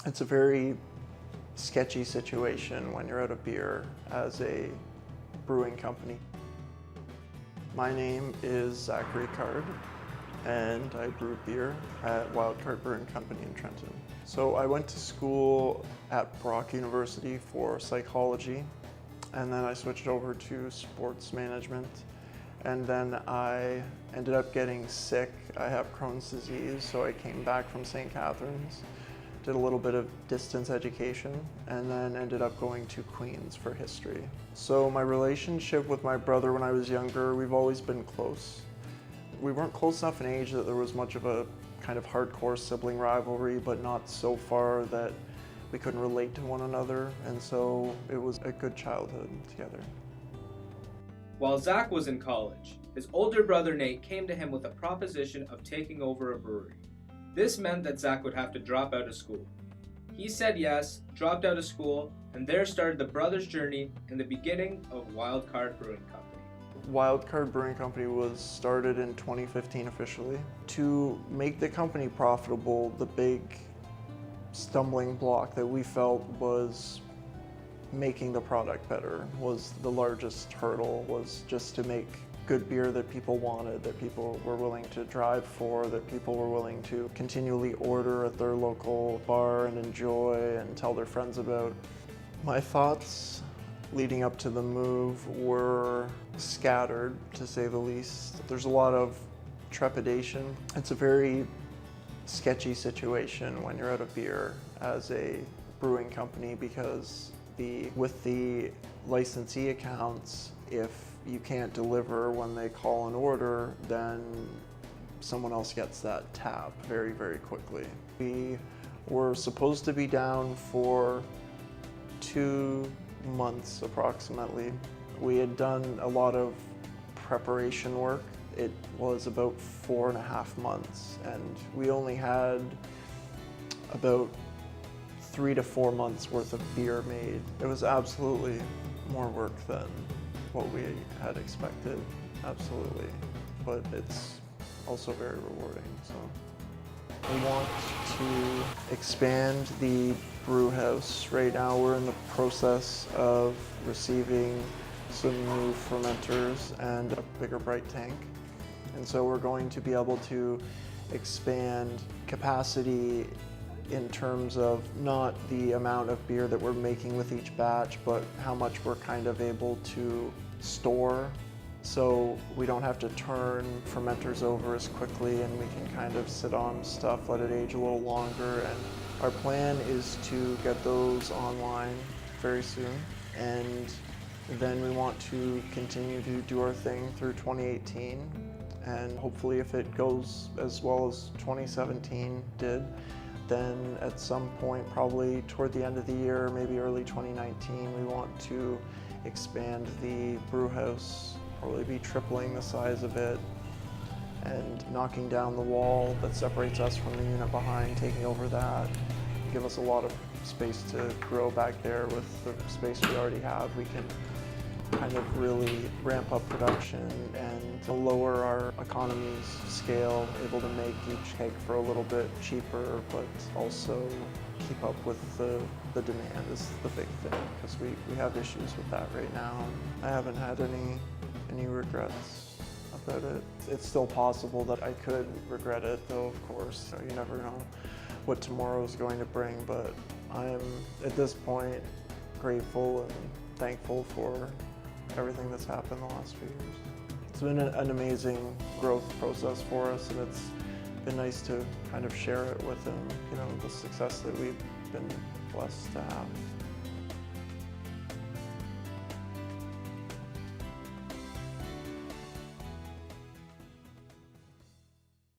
It's a very sketchy situation when you're out of beer as a brewing company. My name is Zachary Card, and I brew beer at Wildcard Brewing Company in Trenton. So I went to school at Brock University for psychology, and then I switched over to sports management. And then I ended up getting sick. I have Crohn's disease, so I came back from St. Catharines, did a little bit of distance education, and then ended up going to Queen's for history. So my relationship with my brother when I was younger, we've always been close. We weren't close enough in age that there was much of a kind of hardcore sibling rivalry, but not so far that we couldn't relate to one another, and so it was a good childhood together. While Zach was in college, his older brother Nate came to him with a proposition of taking over a brewery. This meant that Zach would have to drop out of school. He said yes, dropped out of school, and there started the brothers' journey in the beginning of Wildcard Brewing Company. Wildcard Brewing Company was started in 2015 officially. To make the company profitable, the big stumbling block that we felt was making the product better was the largest hurdle, was just to make good beer that people wanted, that people were willing to drive for, that people were willing to continually order at their local bar and enjoy and tell their friends about. My thoughts leading up to the move were scattered, to say the least. There's a lot of trepidation. It's a very sketchy situation when you're out of beer as a brewing company, because with the licensee accounts, if you can't deliver when they call an order, then someone else gets that tab very, very quickly. We were supposed to be down for 2 months approximately. We had done a lot of preparation work. It was about 4.5 months, and we only had about 3 to 4 months worth of beer made. It was absolutely more work than what we had expected, absolutely. But it's also very rewarding, so. We want to expand the brew house. Right now we're in the process of receiving some new fermenters and a bigger bright tank. And so we're going to be able to expand capacity in terms of not the amount of beer that we're making with each batch, but how much we're kind of able to store. So we don't have to turn fermenters over as quickly, and we can kind of sit on stuff, let it age a little longer. And our plan is to get those online very soon. And then we want to continue to do our thing through 2018. And hopefully if it goes as well as 2017 did, then at some point, probably toward the end of the year, maybe early 2019, we want to expand the brew house, probably be tripling the size of it and knocking down the wall that separates us from the unit behind, taking over that, give us a lot of space to grow back there. With the space we already have, we can kind of really ramp up production and to lower our economies scale, able to make each keg for a little bit cheaper, but also keep up with the demand is the big thing, because we have issues with that right now. I haven't had any regrets about it. It's still possible that I could regret it, though, of course. You never know what tomorrow is going to bring, but I am, at this point, grateful and thankful for everything that's happened the last few years. It's been an amazing growth process for us, and it's been nice to kind of share it with them, you know, the success that we've been blessed to have.